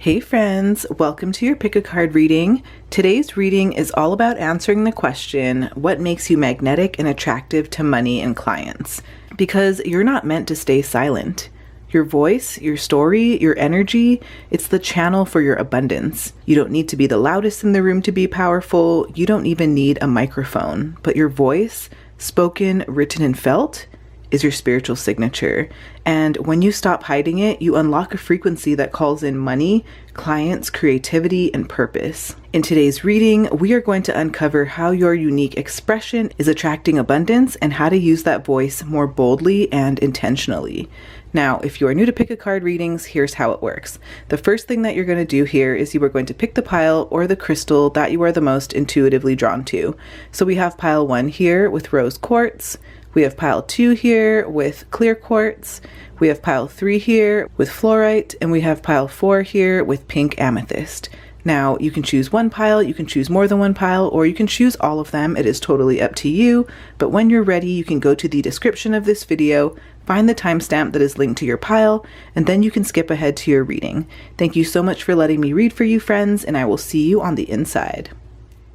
Hey friends, welcome to your pick a card reading. Today's reading is all about answering the question, what makes you magnetic and attractive to money and clients? Because you're not meant to stay silent. Your voice, your story, your energy, it's the channel for your abundance. You don't need to be the loudest in the room to be powerful. You don't even need a microphone, but your voice, spoken, written, and felt, is your spiritual signature. And when you stop hiding it, you unlock a frequency that calls in money, clients, creativity, and purpose. In today's reading, we are going to uncover how your unique expression is attracting abundance and how to use that voice more boldly and intentionally. Now, if you are new to pick a card readings, here's how it works. The first thing that you're going to do here is you are going to pick the pile or the crystal that you are the most intuitively drawn to. So we have pile 1 here with rose quartz. We have pile 2 here with clear quartz. We have pile 3 here with fluorite, and we have pile 4 here with pink amethyst. Now, you can choose one pile, you can choose more than one pile, or you can choose all of them. It is totally up to you. But when you're ready, you can go to the description of this video, find the timestamp that is linked to your pile, and then you can skip ahead to your reading. Thank you so much for letting me read for you, friends, and I will see you on the inside.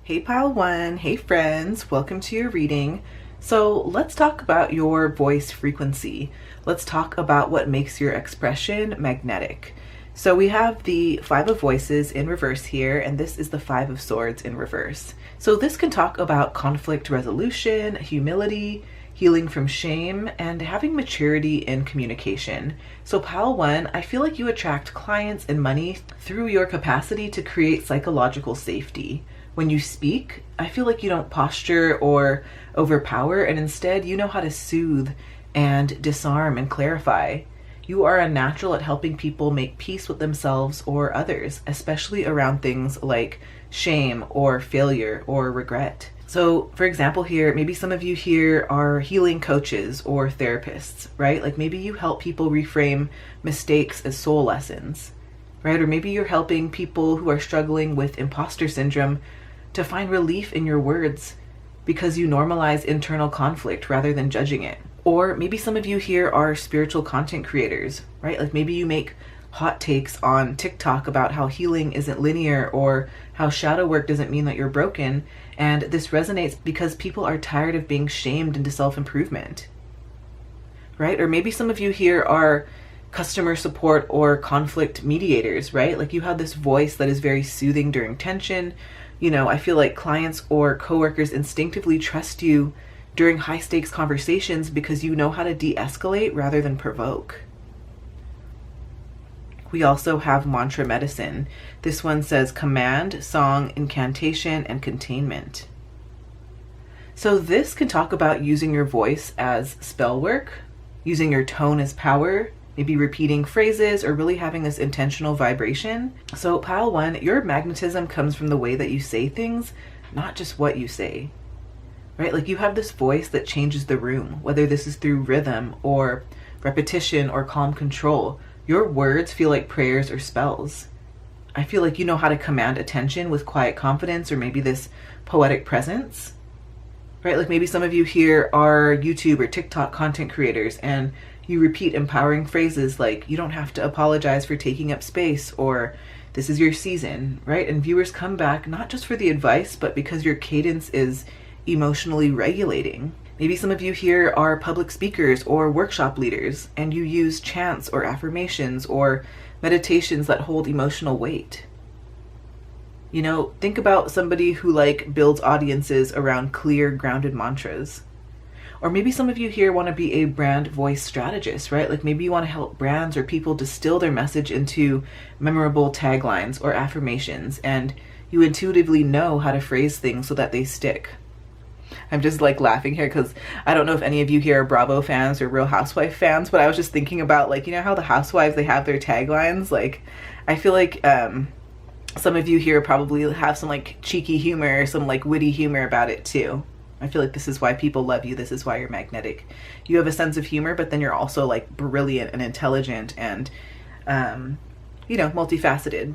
Hey pile 1, hey friends, welcome to your reading. So let's talk about your voice frequency. Let's talk about what makes your expression magnetic. So we have the 5 of voices in reverse here, and this is the 5 of swords in reverse. So this can talk about conflict resolution, humility, healing from shame, and having maturity in communication. So pile 1, I feel like you attract clients and money through your capacity to create psychological safety. When you speak, I feel like you don't posture or overpower, and instead you know how to soothe and disarm and clarify. You are a natural at helping people make peace with themselves or others, especially around things like shame or failure or regret. So for example here, maybe some of you here are healing coaches or therapists, right? Like maybe you help people reframe mistakes as soul lessons, right? Or maybe you're helping people who are struggling with imposter syndrome to find relief in your words because you normalize internal conflict rather than judging it. Or maybe some of you here are spiritual content creators, right? Like maybe you make hot takes on TikTok about how healing isn't linear or how shadow work doesn't mean that you're broken. And this resonates because people are tired of being shamed into self-improvement, right? Or maybe some of you here are customer support or conflict mediators, right? Like you have this voice that is very soothing during tension. You know, I feel like clients or coworkers instinctively trust you during high stakes conversations because you know how to de-escalate rather than provoke. We also have mantra medicine. This one says command, song, incantation, and containment. So this can talk about using your voice as spell work, using your tone as power, maybe repeating phrases or really having this intentional vibration. So pile 1, your magnetism comes from the way that you say things, not just what you say, right? Like you have this voice that changes the room, whether this is through rhythm or repetition or calm control. Your words feel like prayers or spells. I feel like you know how to command attention with quiet confidence or maybe this poetic presence, right? Like maybe some of you here are YouTube or TikTok content creators and you repeat empowering phrases like, you don't have to apologize for taking up space, or this is your season, right? And viewers come back not just for the advice, but because your cadence is emotionally regulating. Maybe some of you here are public speakers or workshop leaders, and you use chants or affirmations or meditations that hold emotional weight. You know, think about somebody who like builds audiences around clear, grounded mantras. Or maybe some of you here want to be a brand voice strategist, right? Like maybe you want to help brands or people distill their message into memorable taglines or affirmations, and you intuitively know how to phrase things so that they stick. I'm just like laughing here because I don't know if any of you here are Bravo fans or Real Housewife fans, but I was just thinking about, like, you know how the housewives, they have their taglines? Like, I feel like some of you here probably have some like cheeky humor, some like witty humor about it too. I feel like this is why people love you. This is why you're magnetic. You have a sense of humor, but then you're also like brilliant and intelligent and, you know, multifaceted.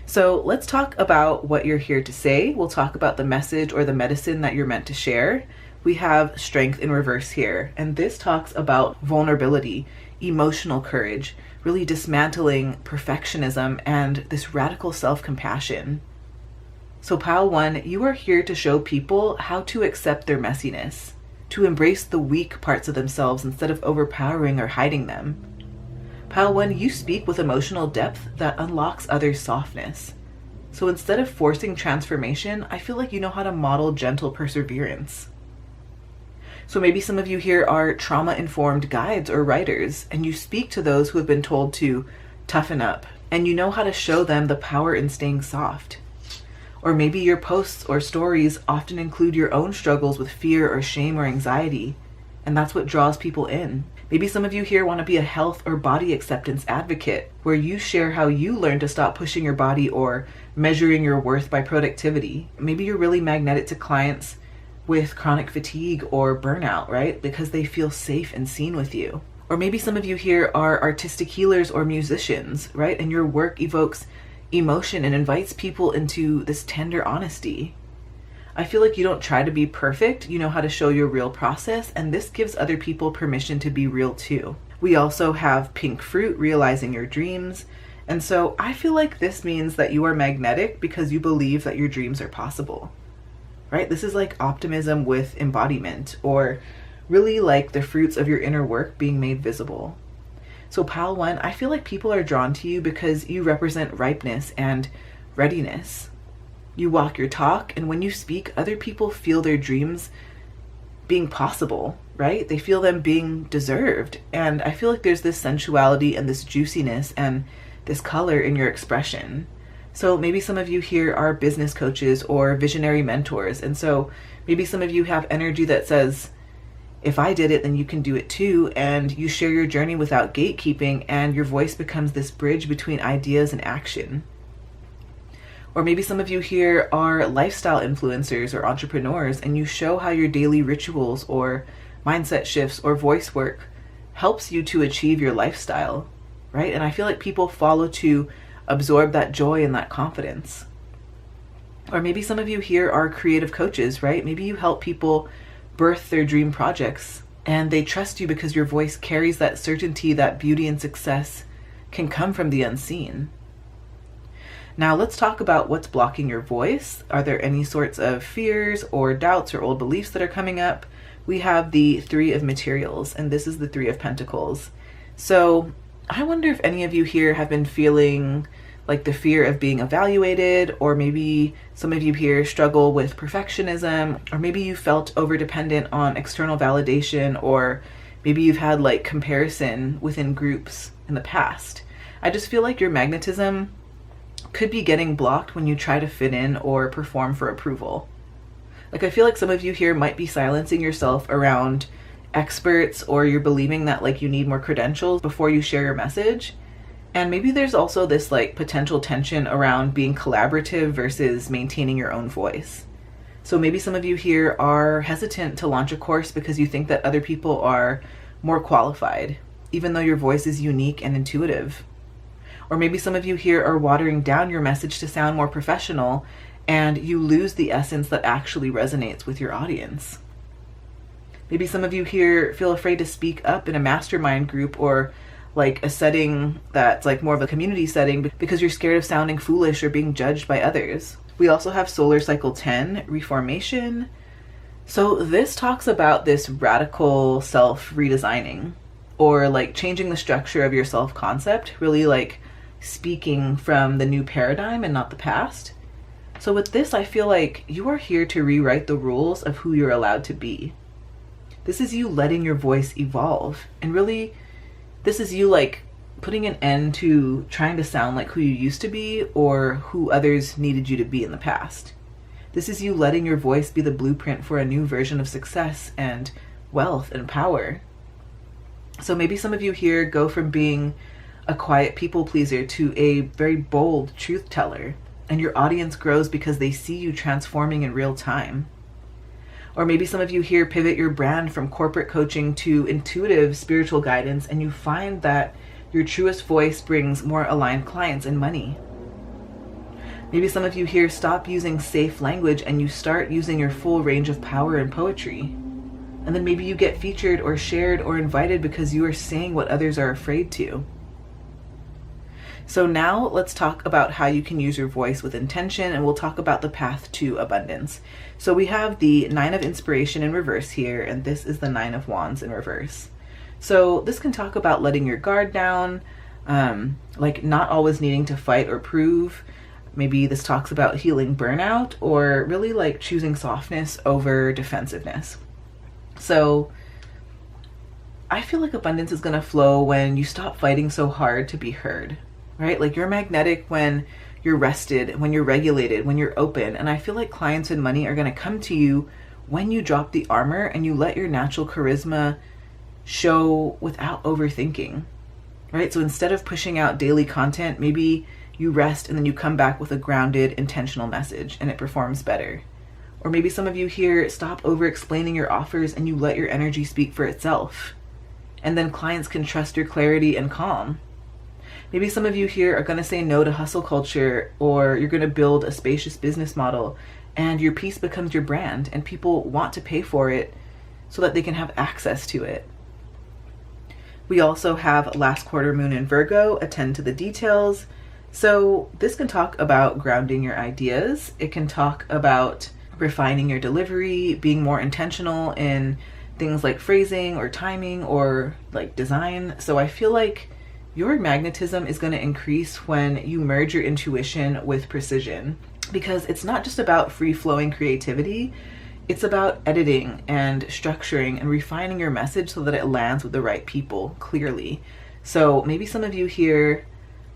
So let's talk about what you're here to say. We'll talk about the message or the medicine that you're meant to share. We have strength in reverse here, and this talks about vulnerability, emotional courage, really dismantling perfectionism and this radical self-compassion. So pile 1, you are here to show people how to accept their messiness, to embrace the weak parts of themselves instead of overpowering or hiding them. Pile 1, you speak with emotional depth that unlocks others' softness. So instead of forcing transformation, I feel like you know how to model gentle perseverance. So maybe some of you here are trauma-informed guides or writers, and you speak to those who have been told to toughen up, and you know how to show them the power in staying soft. Or maybe your posts or stories often include your own struggles with fear or shame or anxiety, and that's what draws people in. Maybe some of you here want to be a health or body acceptance advocate, where you share how you learn to stop pushing your body or measuring your worth by productivity. Maybe you're really magnetic to clients with chronic fatigue or burnout, right? Because they feel safe and seen with you. Or maybe some of you here are artistic healers or musicians, right? And your work evokes emotion and invites people into this tender honesty. I feel like you don't try to be perfect. You know how to show your real process, and this gives other people permission to be real too. We also have pink fruit, realizing your dreams. And so I feel like this means that you are magnetic because you believe that your dreams are possible. Right? This is like optimism with embodiment, or really like the fruits of your inner work being made visible. So pile 1, I feel like people are drawn to you because you represent ripeness and readiness. You walk your talk, and when you speak, other people feel their dreams being possible, right? They feel them being deserved. And I feel like there's this sensuality and this juiciness and this color in your expression. So maybe some of you here are business coaches or visionary mentors. And so maybe some of you have energy that says, if I did it, then you can do it too. And you share your journey without gatekeeping, and your voice becomes this bridge between ideas and action. Or maybe some of you here are lifestyle influencers or entrepreneurs, and you show how your daily rituals or mindset shifts or voice work helps you to achieve your lifestyle, right? And I feel like people follow to absorb that joy and that confidence. Or maybe some of you here are creative coaches, right? Maybe you help people birth their dream projects, and they trust you because your voice carries that certainty that beauty and success can come from the unseen. Now let's talk about what's blocking your voice. Are there any sorts of fears or doubts or old beliefs that are coming up? We have the 3 of materials, and this is the 3 of pentacles. So I wonder if any of you here have been feeling like the fear of being evaluated, or maybe some of you here struggle with perfectionism, or maybe you felt overdependent on external validation, or maybe you've had like comparison within groups in the past. I just feel like your magnetism could be getting blocked when you try to fit in or perform for approval. Like I feel like some of you here might be silencing yourself around experts, or you're believing that like you need more credentials before you share your message. And maybe there's also this like potential tension around being collaborative versus maintaining your own voice. So maybe some of you here are hesitant to launch a course because you think that other people are more qualified, even though your voice is unique and intuitive. Or maybe some of you here are watering down your message to sound more professional, and you lose the essence that actually resonates with your audience. Maybe some of you here feel afraid to speak up in a mastermind group, or like a setting that's like more of a community setting, because you're scared of sounding foolish or being judged by others. We also have solar cycle 10, reformation. So this talks about this radical self redesigning, or like changing the structure of your self concept, really like speaking from the new paradigm and not the past. So with this, I feel like you are here to rewrite the rules of who you're allowed to be. This is you letting your voice evolve, and really this is you like putting an end to trying to sound like who you used to be or who others needed you to be in the past. This is you letting your voice be the blueprint for a new version of success and wealth and power. So maybe some of you here go from being a quiet people pleaser to a very bold truth teller, and your audience grows because they see you transforming in real time. Or maybe some of you here pivot your brand from corporate coaching to intuitive spiritual guidance, and you find that your truest voice brings more aligned clients and money. Maybe some of you here stop using safe language and you start using your full range of power and poetry. And then maybe you get featured or shared or invited because you are saying what others are afraid to. So now let's talk about how you can use your voice with intention, and we'll talk about the path to abundance. So we have the 9 of Inspiration in reverse here, and this is the 9 of Wands in reverse. So this can talk about letting your guard down, like not always needing to fight or prove. Maybe this talks about healing burnout, or really like choosing softness over defensiveness. So I feel like abundance is going to flow when you stop fighting so hard to be heard, right? Like you're magnetic when you're rested, when you're regulated, when you're open. And I feel like clients and money are going to come to you when you drop the armor and you let your natural charisma show without overthinking, right? So instead of pushing out daily content, maybe you rest and then you come back with a grounded, intentional message and it performs better. Or maybe some of you here stop over explaining your offers and you let your energy speak for itself. And then clients can trust your clarity and calm. Maybe some of you here are going to say no to hustle culture, or you're going to build a spacious business model and your piece becomes your brand and people want to pay for it so that they can have access to it. We also have last quarter moon in Virgo, attend to the details. So this can talk about grounding your ideas. It can talk about refining your delivery, being more intentional in things like phrasing or timing or like design. So I feel like your magnetism is going to increase when you merge your intuition with precision, because it's not just about free-flowing creativity. It's about editing and structuring and refining your message so that it lands with the right people clearly. So maybe some of you here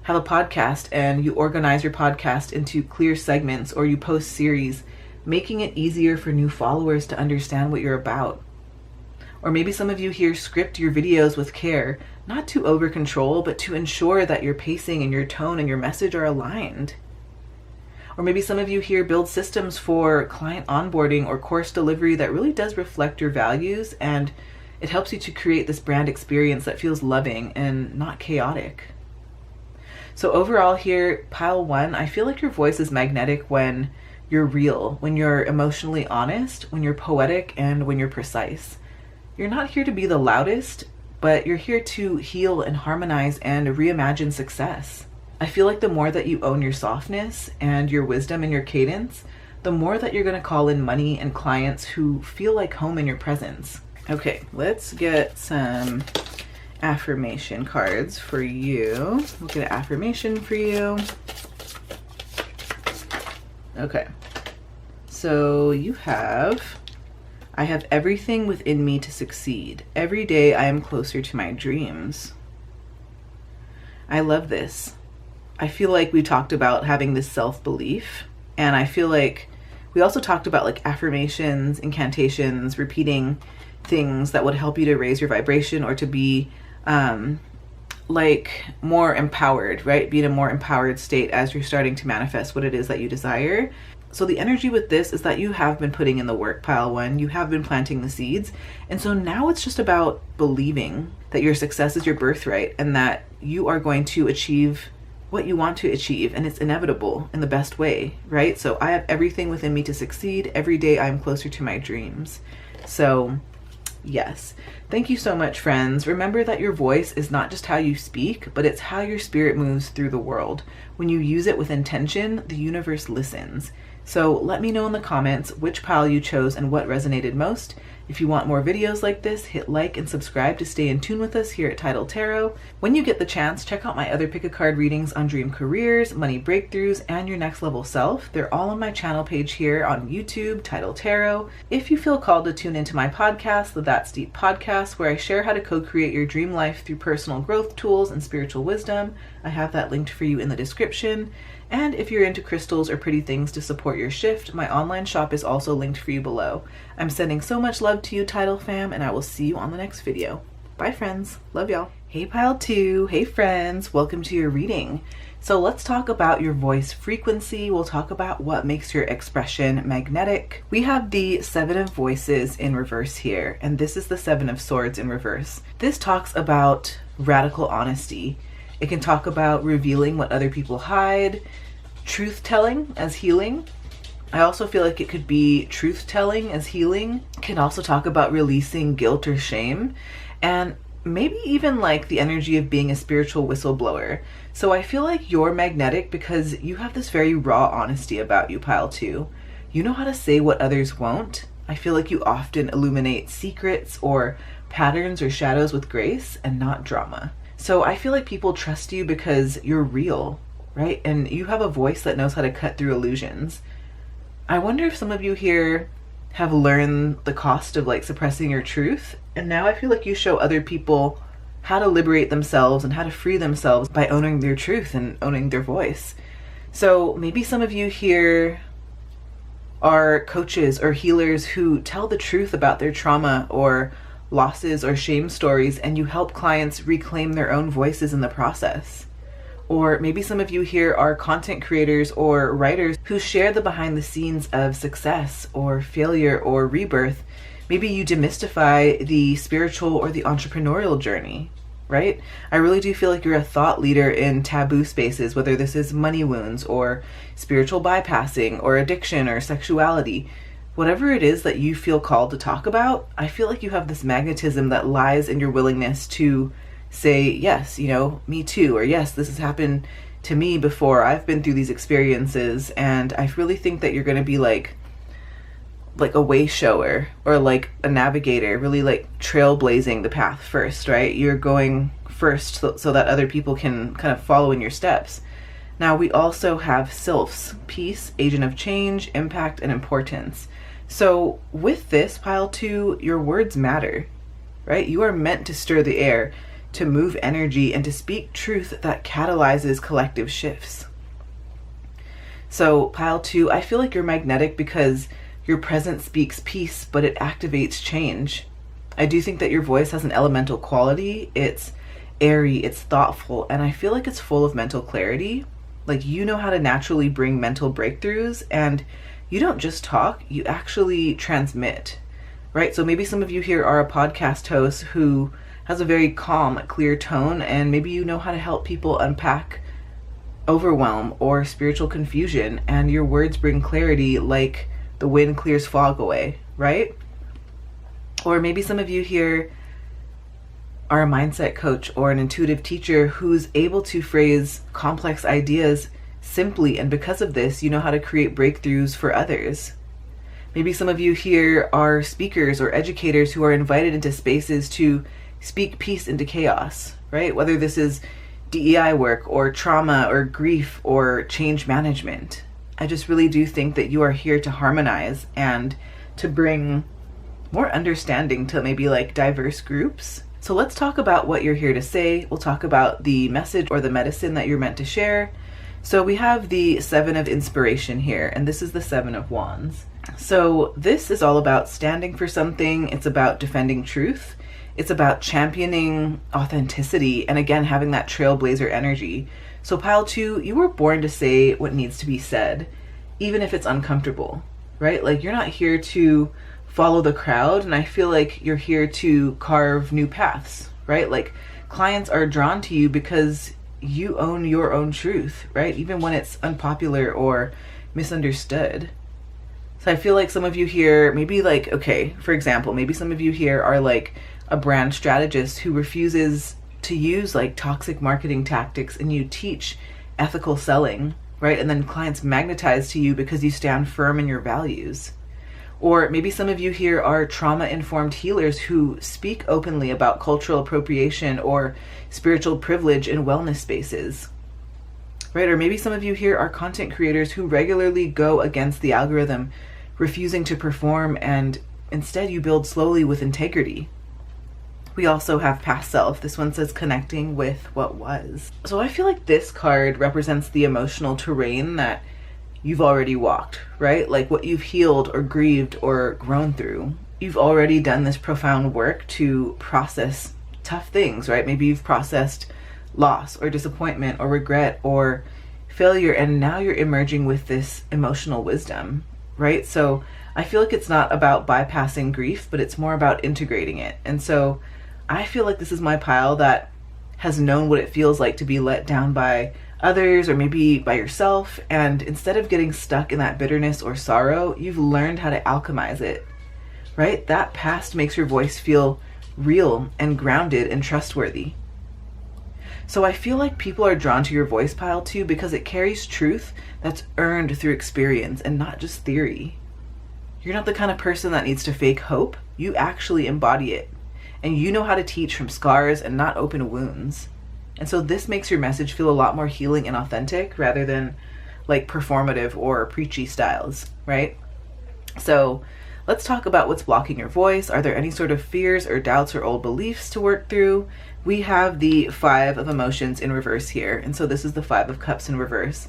have a podcast and you organize your podcast into clear segments, or you post series, making it easier for new followers to understand what you're about. Or maybe some of you here script your videos with care, not to over control, but to ensure that your pacing and your tone and your message are aligned. Or maybe some of you here build systems for client onboarding or course delivery that really does reflect your values, and it helps you to create this brand experience that feels loving and not chaotic. So overall here, pile 1, I feel like your voice is magnetic when you're real, when you're emotionally honest, when you're poetic, and when you're precise. You're not here to be the loudest, but you're here to heal and harmonize and reimagine success. I feel like the more that you own your softness and your wisdom and your cadence, the more that you're going to call in money and clients who feel like home in your presence. Okay, let's get some affirmation cards for you. We'll get an affirmation for you. Okay, so you have, I have everything within me to succeed. Every day I am closer to my dreams. I love this. I feel like we talked about having this self-belief, and I feel like we also talked about like affirmations, incantations, repeating things that would help you to raise your vibration or to be like more empowered, right? Be in a more empowered state as you're starting to manifest what it is that you desire. So the energy with this is that you have been putting in the work, pile 1. You have been planting the seeds. And so now it's just about believing that your success is your birthright and that you are going to achieve what you want to achieve, and it's inevitable in the best way, right? So I have everything within me to succeed. Every day I'm closer to my dreams. So yes. Thank you so much, friends. Remember that your voice is not just how you speak, but it's how your spirit moves through the world. When you use it with intention, the universe listens. So let me know in the comments which pile you chose and what resonated most. If you want more videos like this, hit like and subscribe to stay in tune with us here at Tidal Tarot. When you get the chance, check out my other pick a card readings on dream careers, money breakthroughs, and your next level self. They're all on my channel page here on YouTube, Tidal Tarot. If you feel called to tune into my podcast, the That's Deep podcast, where I share how to co-create your dream life through personal growth tools and spiritual wisdom, I have that linked for you in the description. And if you're into crystals or pretty things to support your shift, my online shop is also linked for you below. I'm sending so much love to you, Tidal fam, and I will see you on the next video. Bye, friends. Love y'all. Hey, pile 2. Hey, friends. Welcome to your reading. So let's talk about your voice frequency. We'll talk about what makes your expression magnetic. We have the 7 of Voices in reverse here, and this is the 7 of Swords in reverse. This talks about radical honesty. It can talk about revealing what other people hide, truth-telling as healing, I also feel like it could be truth-telling as healing. It can also talk about releasing guilt or shame, and maybe even like the energy of being a spiritual whistleblower. So I feel like you're magnetic because you have this very raw honesty about you, pile 2. You know how to say what others won't. I feel like you often illuminate secrets or patterns or shadows with grace and not drama. So I feel like people trust you because you're real, right? And you have a voice that knows how to cut through illusions. I wonder if some of you here have learned the cost of like suppressing your truth, and now I feel like you show other people how to liberate themselves and how to free themselves by owning their truth and owning their voice. So maybe some of you here are coaches or healers who tell the truth about their trauma or losses or shame stories, and you help clients reclaim their own voices in the process. Or maybe some of you here are content creators or writers who share the behind the scenes of success or failure or rebirth. Maybe you demystify the spiritual or the entrepreneurial journey, right? I really do feel like you're a thought leader in taboo spaces, whether this is money wounds or spiritual bypassing or addiction or sexuality. Whatever it is that you feel called to talk about, I feel like you have this magnetism that lies in your willingness to say, yes, you know, me too, or yes, this has happened to me before. I've been through these experiences, and I really think that you're going to be like a way shower or like a navigator, really like trailblazing the path first, right? You're going first so that other people can kind of follow in your steps. Now we also have sylphs, peace, agent of change, impact, and importance. So with this, pile 2, your words matter, right? You are meant to stir the air, to move energy, and to speak truth that catalyzes collective shifts. So pile 2, I feel like you're magnetic because your presence speaks peace, but it activates change. I do think that your voice has an elemental quality. It's airy, it's thoughtful, and I feel like it's full of mental clarity. Like, you know how to naturally bring mental breakthroughs, and you don't just talk, you actually transmit, right? So maybe some of you here are a podcast host who has a very calm, clear tone, and maybe you know how to help people unpack overwhelm or spiritual confusion, and your words bring clarity like the wind clears fog away, right? Or maybe some of you here are a mindset coach or an intuitive teacher who's able to phrase complex ideas simply, and because of this, you know how to create breakthroughs for others. Maybe some of you here are speakers or educators who are invited into spaces to speak peace into chaos, right? Whether this is DEI work or trauma or grief or change management. I just really do think that you are here to harmonize and to bring more understanding to maybe like diverse groups. So let's talk about what you're here to say. We'll talk about the message or the medicine that you're meant to share. So we have the 7 of inspiration here, and this is the 7 of wands. So this is all about standing for something. It's about defending truth. It's about championing authenticity, and again, having that trailblazer energy. So pile 2, you were born to say what needs to be said, even if it's uncomfortable, right? Like, you're not here to follow the crowd, and I feel like you're here to carve new paths, right? Like, clients are drawn to you because you own your own truth, right? Even when it's unpopular or misunderstood. So I feel like some of you here, maybe like, okay, for example, maybe some of you here are like a brand strategist who refuses to use like toxic marketing tactics, and you teach ethical selling, right? And then clients magnetize to you because you stand firm in your values. Or maybe some of you here are trauma-informed healers who speak openly about cultural appropriation or spiritual privilege in wellness spaces, right? Or maybe some of you here are content creators who regularly go against the algorithm, refusing to perform, and instead you build slowly with integrity. We also have past self. This one says connecting with what was. So I feel like this card represents the emotional terrain that you've already walked, right? Like what you've healed or grieved or grown through. You've already done this profound work to process tough things, right? Maybe you've processed loss or disappointment or regret or failure, and now you're emerging with this emotional wisdom, right? So I feel like it's not about bypassing grief, but it's more about integrating it. And so I feel like this is my pile that has known what it feels like to be let down by others or maybe by yourself, and instead of getting stuck in that bitterness or sorrow, you've learned how to alchemize it, right? That past makes your voice feel real and grounded and trustworthy. So I feel like people are drawn to your voice, pile 2, because it carries truth that's earned through experience and not just theory. You're not the kind of person that needs to fake hope. You actually embody it. And you know how to teach from scars and not open wounds. And so this makes your message feel a lot more healing and authentic rather than like performative or preachy styles, right? So let's talk about what's blocking your voice. Are there any sort of fears or doubts or old beliefs to work through? We have the 5 of emotions in reverse here. And so this is the 5 of cups in reverse.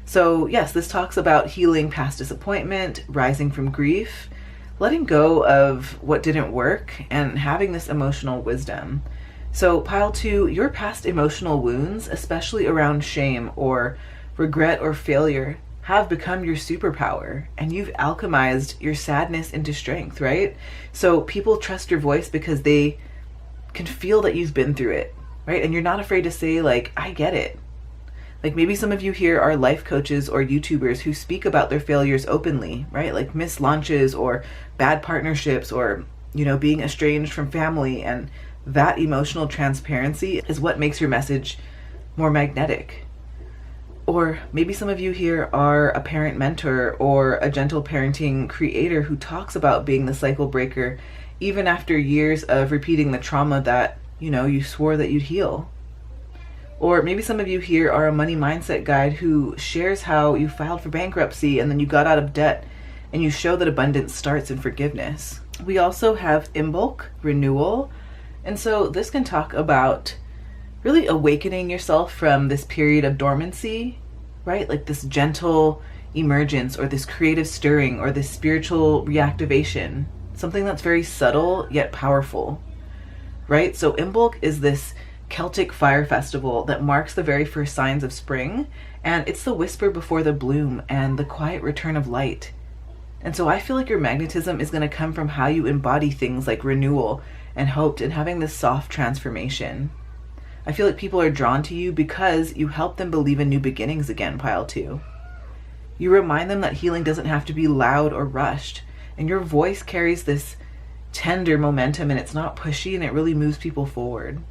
So yes, this talks about healing past disappointment, rising from grief, letting go of what didn't work, and having this emotional wisdom. So pile 2, your past emotional wounds, especially around shame or regret or failure, have become your superpower, and you've alchemized your sadness into strength, right? So people trust your voice because they can feel that you've been through it, right? And you're not afraid to say like, I get it. Like maybe some of you here are life coaches or YouTubers who speak about their failures openly, right? Like missed launches or bad partnerships or, being estranged from family. And that emotional transparency is what makes your message more magnetic. Or maybe some of you here are a parent mentor or a gentle parenting creator who talks about being the cycle breaker even after years of repeating the trauma that, you swore that you'd heal. Or maybe some of you here are a money mindset guide who shares how you filed for bankruptcy and then you got out of debt, and you show that abundance starts in forgiveness. We also have Imbolc, renewal. And so this can talk about really awakening yourself from this period of dormancy, right? Like this gentle emergence or this creative stirring or this spiritual reactivation, something that's very subtle yet powerful, right? So Imbolc is this Celtic fire festival that marks the very first signs of spring, and it's the whisper before the bloom and the quiet return of light. And so I feel like your magnetism is going to come from how you embody things like renewal and hope and having this soft transformation. I feel like people are drawn to you because you help them believe in new beginnings again, pile 2. You remind them that healing doesn't have to be loud or rushed, and your voice carries this tender momentum, and it's not pushy, and it really moves people forward.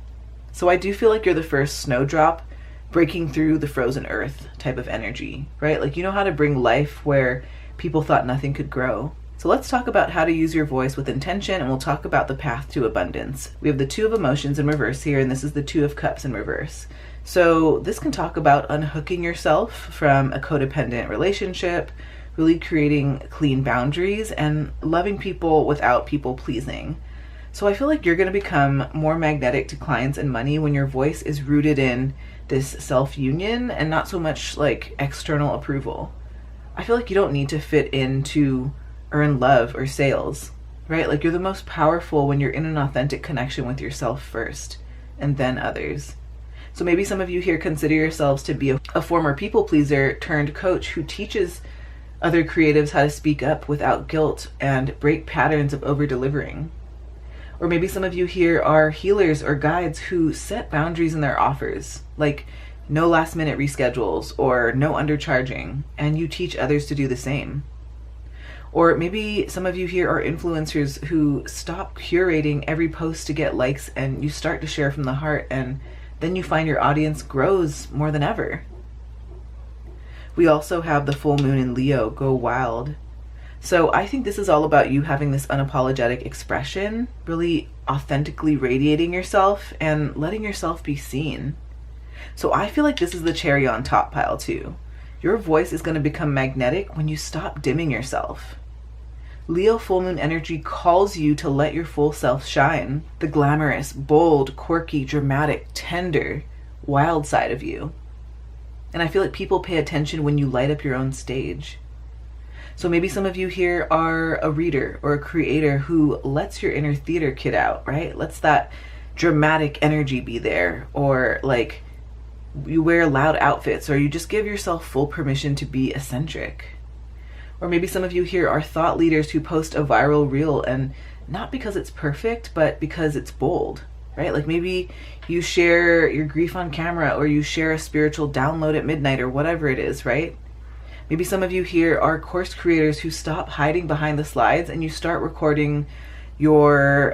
So I do feel like you're the first snowdrop breaking through the frozen earth type of energy, right? Like you know how to bring life where people thought nothing could grow. So let's talk about how to use your voice with intention, and we'll talk about the path to abundance. We have the 2 of emotions in reverse here, and this is the 2 of cups in reverse. So this can talk about unhooking yourself from a codependent relationship, really creating clean boundaries, and loving people without people pleasing. So I feel like you're going to become more magnetic to clients and money when your voice is rooted in this self-union and not so much like external approval. I feel like you don't need to fit in to earn love or sales, right? Like you're the most powerful when you're in an authentic connection with yourself first and then others. So maybe some of you here consider yourselves to be a former people pleaser turned coach who teaches other creatives how to speak up without guilt and break patterns of over-delivering. Or maybe some of you here are healers or guides who set boundaries in their offers, like no last minute reschedules or no undercharging, and you teach others to do the same. Or maybe some of you here are influencers who stop curating every post to get likes, and you start to share from the heart, and then you find your audience grows more than ever. We also have the full moon in Leo, go wild. So I think this is all about you having this unapologetic expression, really authentically radiating yourself and letting yourself be seen. So I feel like this is the cherry on top, pile 2. Your voice is going to become magnetic when you stop dimming yourself. Leo full moon energy calls you to let your full self shine, the glamorous, bold, quirky, dramatic, tender, wild side of you. And I feel like people pay attention when you light up your own stage. So maybe some of you here are a reader or a creator who lets your inner theater kid out, right? Lets that dramatic energy be there. Or like you wear loud outfits, or you just give yourself full permission to be eccentric. Or maybe some of you here are thought leaders who post a viral reel, and not because it's perfect, but because it's bold. right? Like maybe you share your grief on camera, or you share a spiritual download at midnight, or whatever it is, right? Maybe some of you here are course creators who stop hiding behind the slides and you start recording your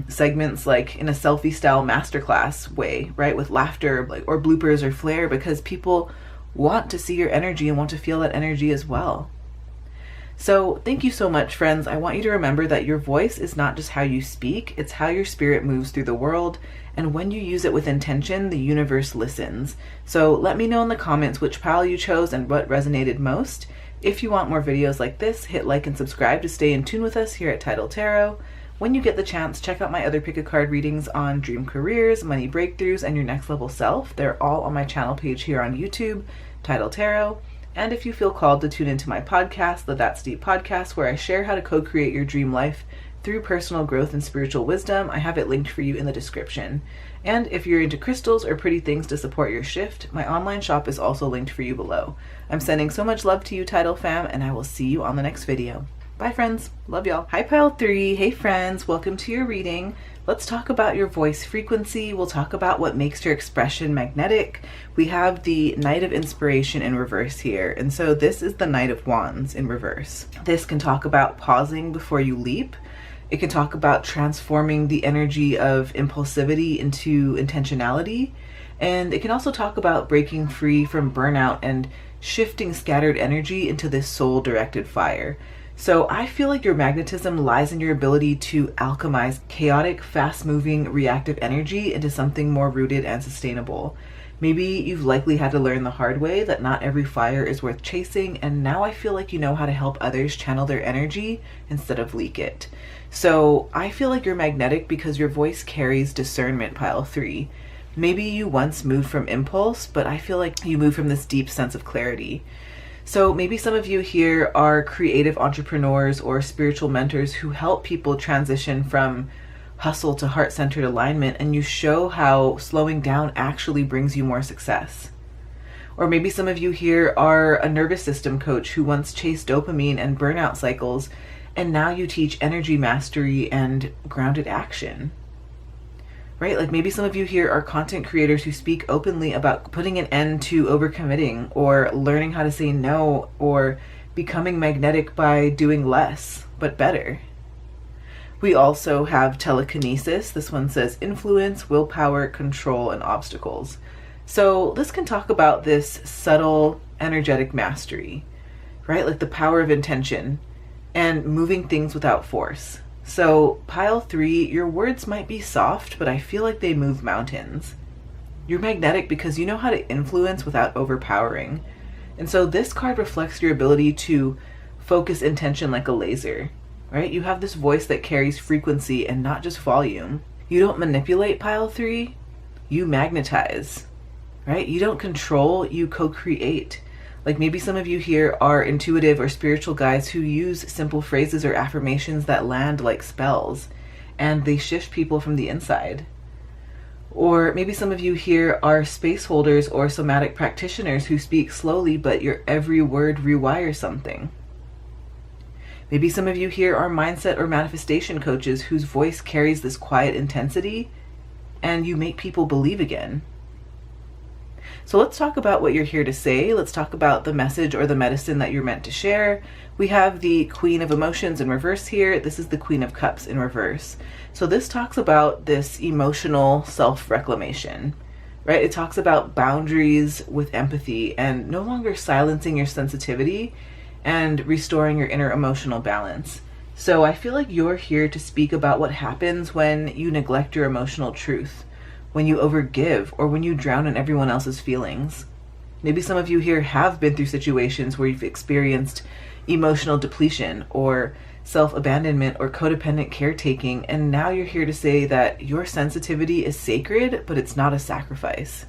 segments like in a selfie style masterclass way, right? With laughter or bloopers or flair, because people want to see your energy and want to feel that energy as well. So thank you so much, friends. I want you to remember that your voice is not just how you speak, it's how your spirit moves through the world. And when you use it with intention, the universe listens. So let me know in the comments which pile you chose and what resonated most. If you want more videos like this, hit like and subscribe to stay in tune with us here at Tidal Tarot. When you get the chance, check out my other pick a card readings on dream careers, money breakthroughs, and your next level self. They're all on my channel page here on YouTube, Tidal Tarot. And if you feel called to tune into my podcast, the That's Deep podcast, where I share how to co-create your dream life through personal growth and spiritual wisdom, I have it linked for you in the description. And if you're into crystals or pretty things to support your shift, my online shop is also linked for you below. I'm sending so much love to you, Tidal fam, and I will see you on the next video. Bye, friends. Love y'all. Hi, Pile 3. Hey, friends. Welcome to your reading. Let's talk about your voice frequency. We'll talk about what makes your expression magnetic. We have the Knight of Inspiration in reverse here. And so this is the Knight of Wands in reverse. This can talk about pausing before you leap. It can talk about transforming the energy of impulsivity into intentionality. And it can also talk about breaking free from burnout and shifting scattered energy into this soul-directed fire. So I feel like your magnetism lies in your ability to alchemize chaotic, fast-moving, reactive energy into something more rooted and sustainable. Maybe you've likely had to learn the hard way that not every fire is worth chasing, and now I feel like you know how to help others channel their energy instead of leak it. So I feel like you're magnetic because your voice carries discernment, Pile 3. Maybe you once moved from impulse, but I feel like you moved from this deep sense of clarity. So maybe some of you here are creative entrepreneurs or spiritual mentors who help people transition from hustle to heart-centered alignment, and you show how slowing down actually brings you more success. Or maybe some of you here are a nervous system coach who once chased dopamine and burnout cycles, and now you teach energy mastery and grounded action. Right? Like maybe some of you here are content creators who speak openly about putting an end to overcommitting, or learning how to say no, or becoming magnetic by doing less, but better. We also have telekinesis. This one says influence, willpower, control, and obstacles. So this can talk about this subtle energetic mastery, right? Like the power of intention and moving things without force. So Pile 3, your words might be soft, but I feel like they move mountains. You're magnetic because you know how to influence without overpowering. And so this card reflects your ability to focus intention like a laser, right? You have this voice that carries frequency and not just volume. You don't manipulate, Pile 3, you magnetize, right? You don't control, you co-create. Like maybe some of you here are intuitive or spiritual guides who use simple phrases or affirmations that land like spells, and they shift people from the inside. Or maybe some of you here are space holders or somatic practitioners who speak slowly, but your every word rewires something. Maybe some of you here are mindset or manifestation coaches whose voice carries this quiet intensity, and you make people believe again. So let's talk about what you're here to say. Let's talk about the message or the medicine that you're meant to share. We have the Queen of Emotions in reverse here. This is the Queen of Cups in reverse. So this talks about this emotional self-reclamation, right? It talks about boundaries with empathy and no longer silencing your sensitivity and restoring your inner emotional balance. So I feel like you're here to speak about what happens when you neglect your emotional truth, when you overgive, or when you drown in everyone else's feelings. Maybe some of you here have been through situations where you've experienced emotional depletion or self-abandonment or codependent caretaking, and now you're here to say that your sensitivity is sacred, but it's not a sacrifice.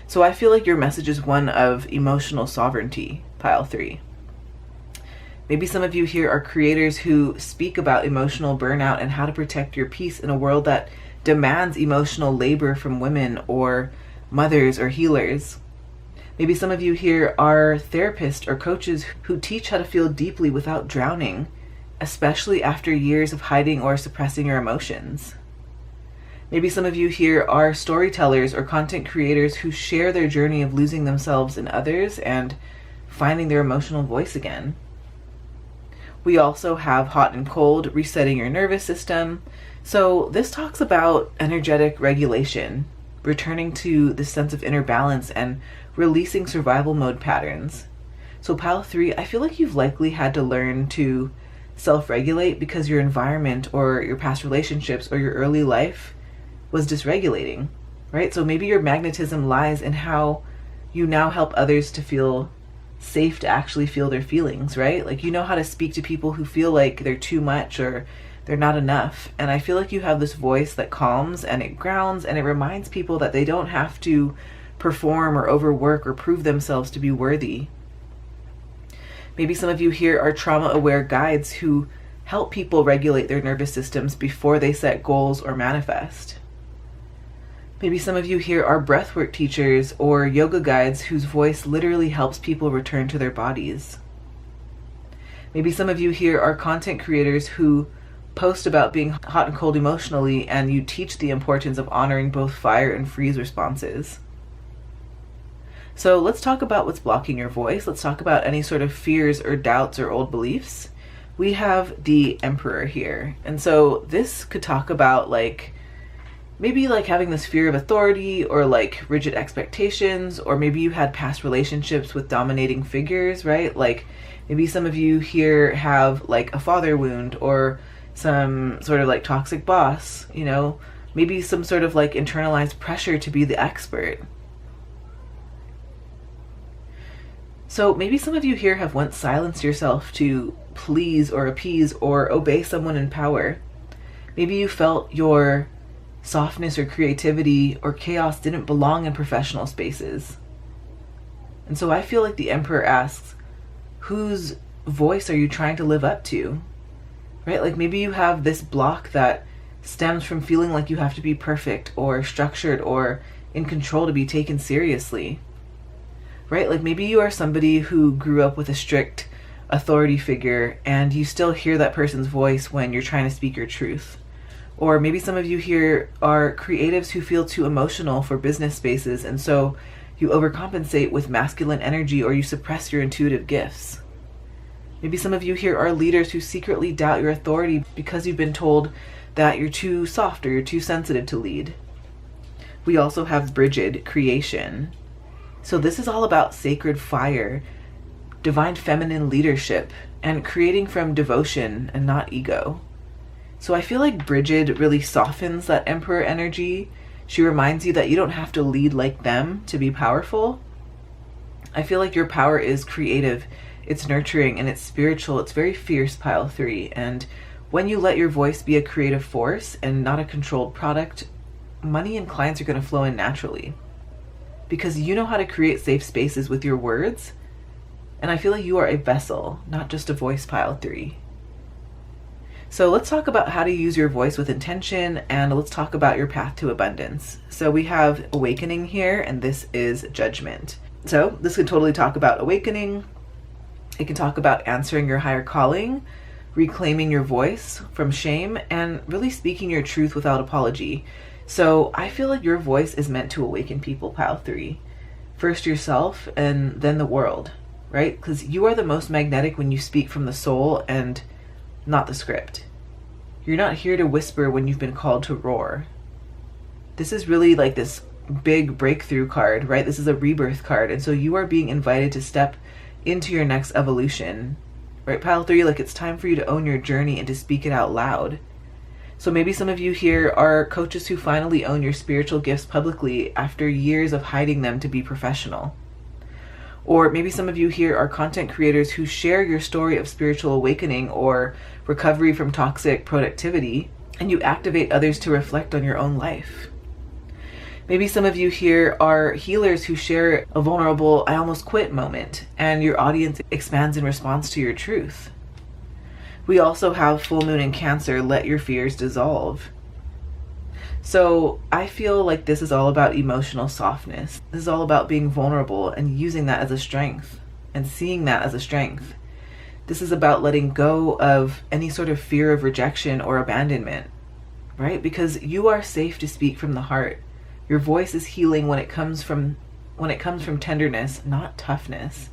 So I feel like your message is one of emotional sovereignty, Pile 3. Maybe some of you here are creators who speak about emotional burnout and how to protect your peace in a world that demands emotional labor from women or mothers or healers. Maybe some of you here are therapists or coaches who teach how to feel deeply without drowning, especially after years of hiding or suppressing your emotions. Maybe some of you here are storytellers or content creators who share their journey of losing themselves in others and finding their emotional voice again. We also have hot and cold, resetting your nervous system. So this talks about energetic regulation, returning to the sense of inner balance and releasing survival mode patterns. So pile 3, I feel like you've likely had to learn to self-regulate because your environment or your past relationships or your early life was dysregulating, right? So maybe your magnetism lies in how you now help others to feel safe to actually feel their feelings, right? Like you know how to speak to people who feel like they're too much or they're not enough. And I feel like you have this voice that calms and it grounds and it reminds people that they don't have to perform or overwork or prove themselves to be worthy. Maybe some of you here are trauma-aware guides who help people regulate their nervous systems before they set goals or manifest. Maybe some of you here are breathwork teachers or yoga guides whose voice literally helps people return to their bodies. Maybe some of you here are content creators who post about being hot and cold emotionally, and you teach the importance of honoring both fire and freeze responses. So let's talk about what's blocking your voice. Let's talk about any sort of fears or doubts or old beliefs. We have the Emperor here. And so this could talk about maybe having this fear of authority or rigid expectations, or maybe you had past relationships with dominating figures, right? Maybe some of you here have a father wound or some sort of toxic boss, maybe some sort of internalized pressure to be the expert. So maybe some of you here have once silenced yourself to please or appease or obey someone in power. Maybe you felt your softness or creativity or chaos didn't belong in professional spaces. And so I feel like the Emperor asks, whose voice are you trying to live up to? Right? Maybe you have this block that stems from feeling like you have to be perfect or structured or in control to be taken seriously. Right? Maybe you are somebody who grew up with a strict authority figure and you still hear that person's voice when you're trying to speak your truth. Or maybe some of you here are creatives who feel too emotional for business spaces, and so you overcompensate with masculine energy or you suppress your intuitive gifts. Maybe some of you here are leaders who secretly doubt your authority because you've been told that you're too soft or you're too sensitive to lead. We also have Brigid, creation. So this is all about sacred fire, divine feminine leadership, and creating from devotion and not ego. So I feel like Brigid really softens that Emperor energy. She reminds you that you don't have to lead like them to be powerful. I feel like your power is creative, it's nurturing, and it's spiritual. It's very fierce, pile 3. And when you let your voice be a creative force and not a controlled product, money and clients are going to flow in naturally. Because you know how to create safe spaces with your words. And I feel like you are a vessel, not just a voice, pile 3. So let's talk about how to use your voice with intention, and let's talk about your path to abundance. So we have awakening here, and this is judgment. So this can totally talk about awakening. It can talk about answering your higher calling, reclaiming your voice from shame, and really speaking your truth without apology. So I feel like your voice is meant to awaken people, pile 3. First yourself and then the world, right? Because you are the most magnetic when you speak from the soul and not the script. You're not here to whisper when you've been called to roar. This is really this big breakthrough card, right? This is a rebirth card. And so you are being invited to step into your next evolution, right? Pile 3, it's time for you to own your journey and to speak it out loud. So maybe some of you here are coaches who finally own your spiritual gifts publicly after years of hiding them to be professional. Or maybe some of you here are content creators who share your story of spiritual awakening or recovery from toxic productivity, and you activate others to reflect on your own life. Maybe some of you here are healers who share a vulnerable, I almost quit moment, and your audience expands in response to your truth. We also have full moon in Cancer, let your fears dissolve. So I feel like this is all about emotional softness. This is all about being vulnerable and using that as a strength and seeing that as a strength. This is about letting go of any sort of fear of rejection or abandonment, right? Because you are safe to speak from the heart. Your voice is healing when it comes from tenderness, not toughness.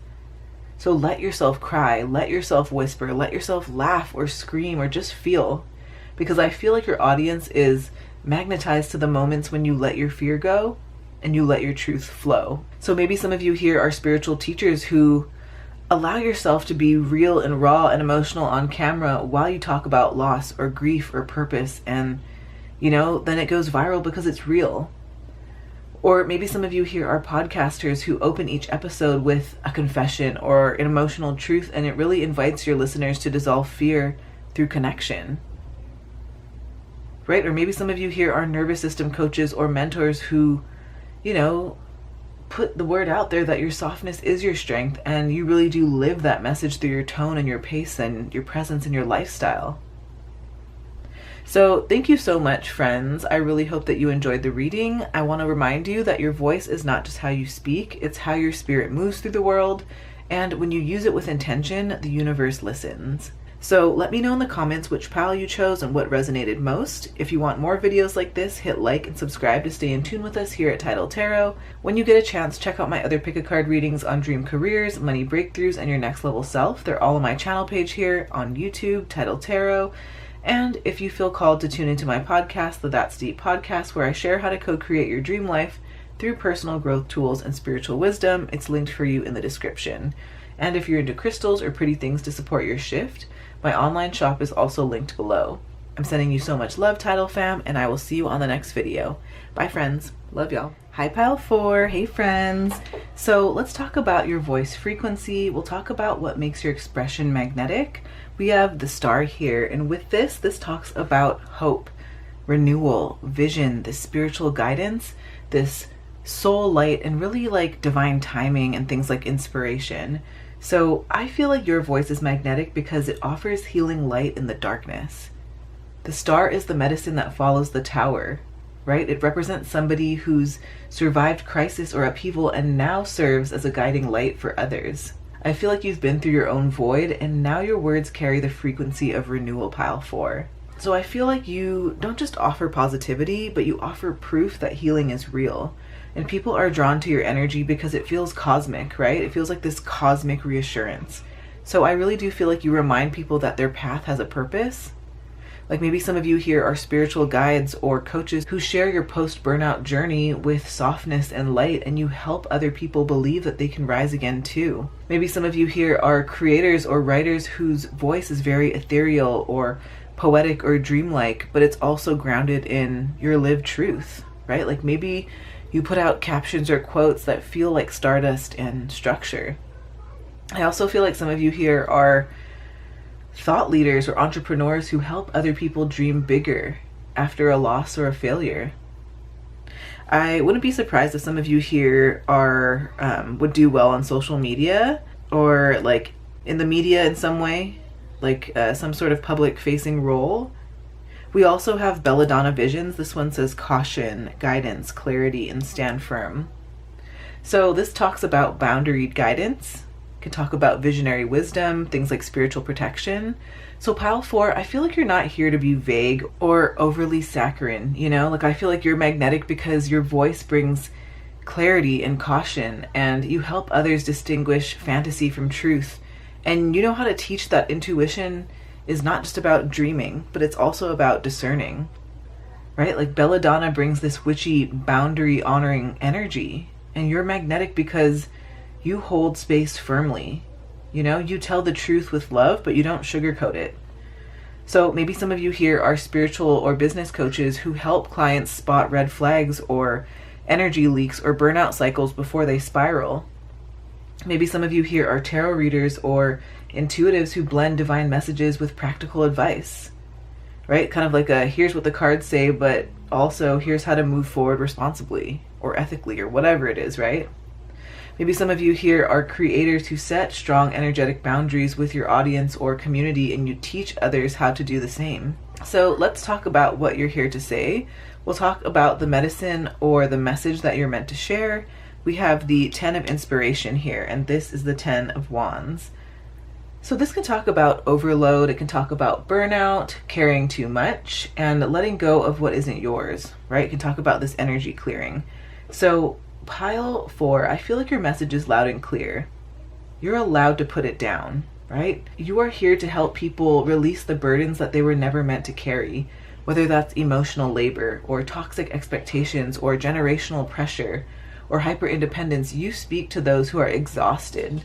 So let yourself cry, let yourself whisper, let yourself laugh or scream or just feel. Because I feel like your audience is magnetized to the moments when you let your fear go and you let your truth flow. So maybe some of you here are spiritual teachers who allow yourself to be real and raw and emotional on camera while you talk about loss or grief or purpose, and then it goes viral because it's real. Or maybe some of you here are podcasters who open each episode with a confession or an emotional truth, and it really invites your listeners to dissolve fear through connection. Right? Or maybe some of you here are nervous system coaches or mentors who, put the word out there that your softness is your strength, and you really do live that message through your tone and your pace and your presence and your lifestyle. So thank you so much, friends. I really hope that you enjoyed the reading. I want to remind you that your voice is not just how you speak, it's how your spirit moves through the world. And when you use it with intention, the universe listens. So let me know in the comments which pile you chose and what resonated most. If you want more videos like this, hit like and subscribe to stay in tune with us here at Tidal Tarot. When you get a chance, check out my other pick-a-card readings on dream careers, money breakthroughs, and your next level self. They're all on my channel page here on YouTube, Tidal Tarot. And if you feel called to tune into my podcast, the That's Deep podcast, where I share how to co-create your dream life through personal growth tools and spiritual wisdom, it's linked for you in the description. And if you're into crystals or pretty things to support your shift, my online shop is also linked below. I'm sending you so much love, Tidal fam, and I will see you on the next video. Bye, friends. Love y'all. Hi, Pile 4. Hey, friends. So let's talk about your voice frequency. We'll talk about what makes your expression magnetic. We have the star here, and with this talks about hope, renewal, vision, this spiritual guidance, this soul light, and really like divine timing and things like inspiration. So I feel like your voice is magnetic because it offers healing light in the darkness. The star is the medicine that follows the tower, right? It represents somebody who's survived crisis or upheaval and now serves as a guiding light for others. I feel like you've been through your own void, and now your words carry the frequency of renewal, Pile 4. So I feel like you don't just offer positivity, but you offer proof that healing is real. And people are drawn to your energy because it feels cosmic, right? It feels like this cosmic reassurance. So I really do feel like you remind people that their path has a purpose. Like maybe some of you here are spiritual guides or coaches who share your post-burnout journey with softness and light, and you help other people believe that they can rise again too. Maybe some of you here are creators or writers whose voice is very ethereal or poetic or dreamlike, but it's also grounded in your lived truth, right? Like maybe you put out captions or quotes that feel like stardust and structure. I also feel like some of you here are thought leaders or entrepreneurs who help other people dream bigger after a loss or a failure. I wouldn't be surprised if some of you here are would do well on social media or like in the media in some way, like some sort of public facing role. We also have Belladonna visions. This one says caution, guidance, clarity, and stand firm. So this talks about boundaried guidance. Can talk about visionary wisdom, things like spiritual protection. So Pile 4, I feel like you're not here to be vague or overly saccharine, Like I feel like you're magnetic because your voice brings clarity and caution, and you help others distinguish fantasy from truth. And you know how to teach that intuition is not just about dreaming, but it's also about discerning, right? Like Belladonna brings this witchy, boundary honoring energy, and you're magnetic because you hold space firmly. You tell the truth with love, but you don't sugarcoat it. So maybe some of you here are spiritual or business coaches who help clients spot red flags or energy leaks or burnout cycles before they spiral. Maybe some of you here are tarot readers or intuitives who blend divine messages with practical advice, right? Kind of like a here's what the cards say, but also here's how to move forward responsibly or ethically or whatever it is, right? Maybe some of you here are creators who set strong energetic boundaries with your audience or community, and you teach others how to do the same. So let's talk about what you're here to say. We'll talk about the medicine or the message that you're meant to share. We have the 10 of inspiration here, and this is the 10 of wands. So this can talk about overload, it can talk about burnout, carrying too much, and letting go of what isn't yours, right? It can talk about this energy clearing. So pile 4, I feel like your message is loud and clear. You're allowed to put it down, right? You are here to help people release the burdens that they were never meant to carry, whether that's emotional labor or toxic expectations or generational pressure or hyper independence. You speak to those who are exhausted,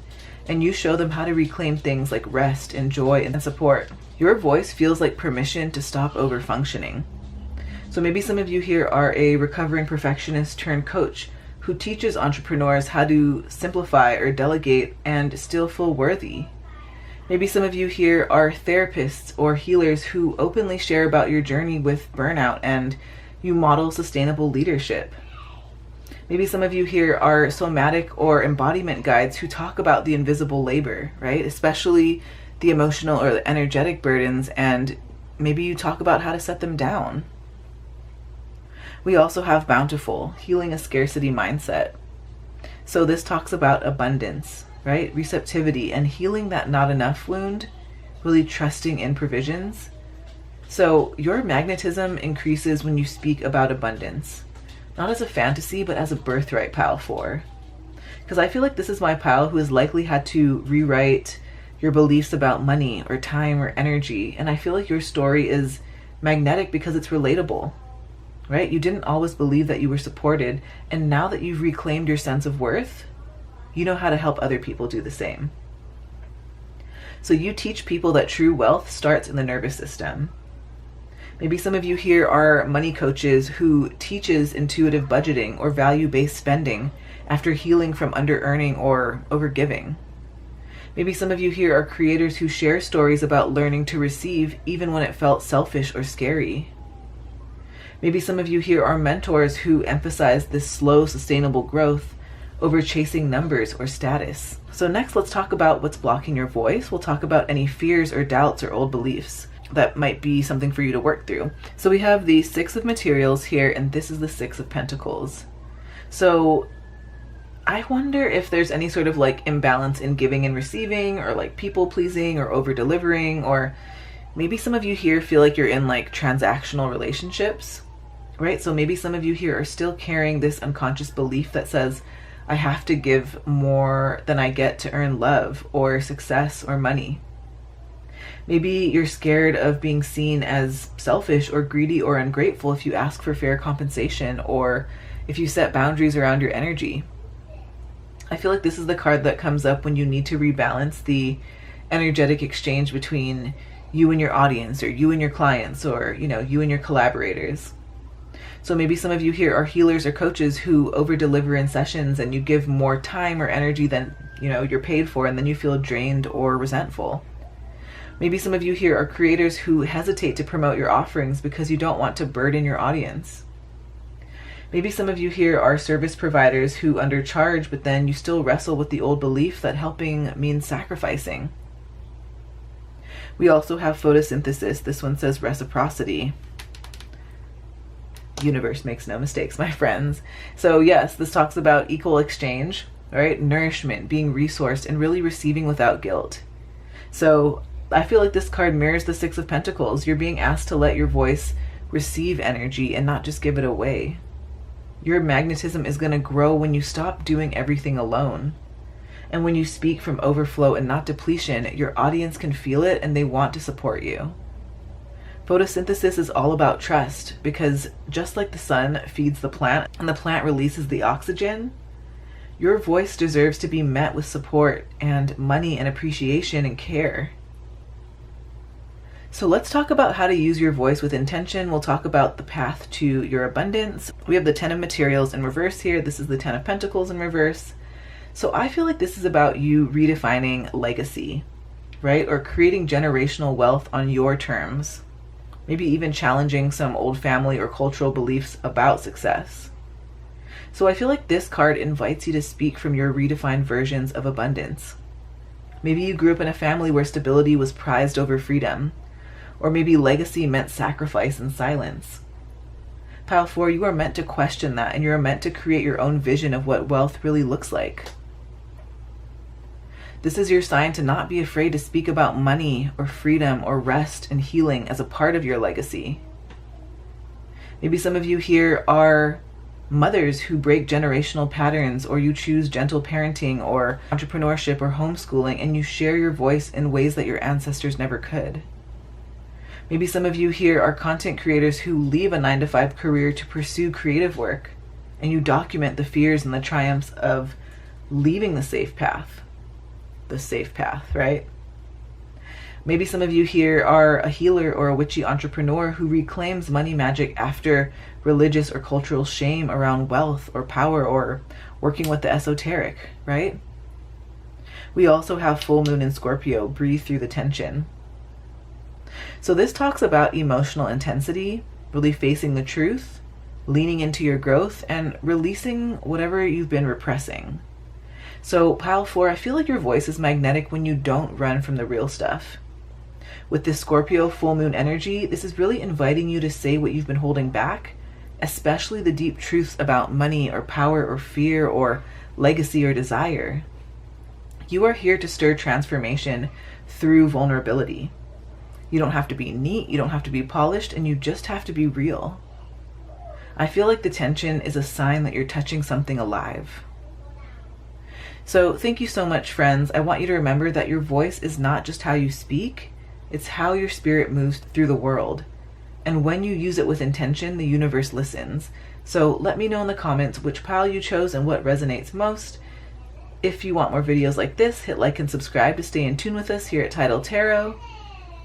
and you show them how to reclaim things like rest and joy and support. Your voice feels like permission to stop over functioning. So maybe some of you here are a recovering perfectionist turned coach who teaches entrepreneurs how to simplify or delegate and still feel worthy. Maybe some of you here are therapists or healers who openly share about your journey with burnout and you model sustainable leadership. Maybe some of you here are somatic or embodiment guides who talk about the invisible labor, right? Especially the emotional or the energetic burdens, and maybe you talk about how to set them down. We also have bountiful, healing a scarcity mindset. So this talks about abundance, right? Receptivity and healing that not enough wound, really trusting in provisions. So your magnetism increases when you speak about abundance. Not as a fantasy, but as a birthright, pile 4. Because I feel like this is my pile who has likely had to rewrite your beliefs about money or time or energy. And I feel like your story is magnetic because it's relatable, right? You didn't always believe that you were supported. And now that you've reclaimed your sense of worth, you know how to help other people do the same. So you teach people that true wealth starts in the nervous system. Maybe some of you here are money coaches who teaches intuitive budgeting or value-based spending after healing from under-earning or over-giving. Maybe some of you here are creators who share stories about learning to receive even when it felt selfish or scary. Maybe some of you here are mentors who emphasize this slow, sustainable growth over chasing numbers or status. So next, let's talk about what's blocking your voice. We'll talk about any fears or doubts or old beliefs that might be something for you to work through. So we have the 6 of materials here, and this is the 6 of pentacles. So I wonder if there's any sort of like imbalance in giving and receiving, or like people pleasing or over delivering, or maybe some of you here feel like you're in like transactional relationships, right? So maybe some of you here are still carrying this unconscious belief that says, I have to give more than I get to earn love or success or money. Maybe you're scared of being seen as selfish or greedy or ungrateful if you ask for fair compensation or if you set boundaries around your energy. I feel like this is the card that comes up when you need to rebalance the energetic exchange between you and your audience, or you and your clients, or you and your collaborators. So maybe some of you here are healers or coaches who over deliver in sessions and you give more time or energy than you're paid for, and then you feel drained or resentful. Maybe some of you here are creators who hesitate to promote your offerings because you don't want to burden your audience. Maybe some of you here are service providers who undercharge, but then you still wrestle with the old belief that helping means sacrificing. We also have photosynthesis. This one says reciprocity. Universe makes no mistakes, my friends. So yes, this talks about equal exchange, right? Nourishment, being resourced, and really receiving without guilt. So I feel like this card mirrors the 6 of Pentacles. You're being asked to let your voice receive energy and not just give it away. Your magnetism is going to grow when you stop doing everything alone. And when you speak from overflow and not depletion, your audience can feel it and they want to support you. Photosynthesis is all about trust, because just like the sun feeds the plant and the plant releases the oxygen, your voice deserves to be met with support and money and appreciation and care. So let's talk about how to use your voice with intention. We'll talk about the path to your abundance. We have the 10 of materials in reverse here. This is the 10 of pentacles in reverse. So I feel like this is about you redefining legacy, right? Or creating generational wealth on your terms. Maybe even challenging some old family or cultural beliefs about success. So I feel like this card invites you to speak from your redefined versions of abundance. Maybe you grew up in a family where stability was prized over freedom. Or maybe legacy meant sacrifice and silence. Pile 4, you are meant to question that, and you're meant to create your own vision of what wealth really looks like. This is your sign to not be afraid to speak about money or freedom or rest and healing as a part of your legacy. Maybe some of you here are mothers who break generational patterns, or you choose gentle parenting or entrepreneurship or homeschooling, and you share your voice in ways that your ancestors never could. Maybe some of you here are content creators who leave a 9-to-5 career to pursue creative work, and you document the fears and the triumphs of leaving the safe path. The safe path, right? Maybe some of you here are a healer or a witchy entrepreneur who reclaims money magic after religious or cultural shame around wealth or power or working with the esoteric, right? We also have full moon in Scorpio, breathe through the tension. So this talks about emotional intensity, really facing the truth, leaning into your growth, and releasing whatever you've been repressing. So pile 4, I feel like your voice is magnetic when you don't run from the real stuff. With this Scorpio full moon energy, this is really inviting you to say what you've been holding back, especially the deep truths about money or power or fear or legacy or desire. You are here to stir transformation through vulnerability. You don't have to be neat, you don't have to be polished, and you just have to be real. I feel like the tension is a sign that you're touching something alive. So thank you so much, friends. I want you to remember that your voice is not just how you speak, it's how your spirit moves through the world. And when you use it with intention, the universe listens. So let me know in the comments which pile you chose and what resonates most. If you want more videos like this, hit like and subscribe to stay in tune with us here at Tidal Tarot.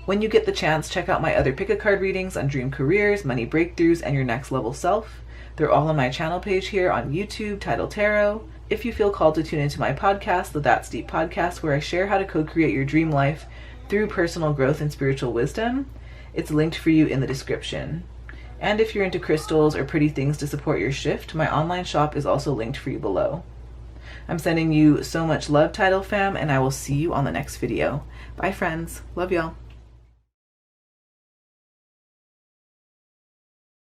When you get the chance, check out my other pick-a-card readings on dream careers, money breakthroughs, and your next level self. They're all on my channel page here on YouTube, Tidal Tarot. If you feel called to tune into my podcast, the That's Deep podcast, where I share how to co-create your dream life through personal growth and spiritual wisdom, it's linked for you in the description. And if you're into crystals or pretty things to support your shift, my online shop is also linked for you below. I'm sending you so much love, Tidal fam, and I will see you on the next video. Bye, friends. Love y'all.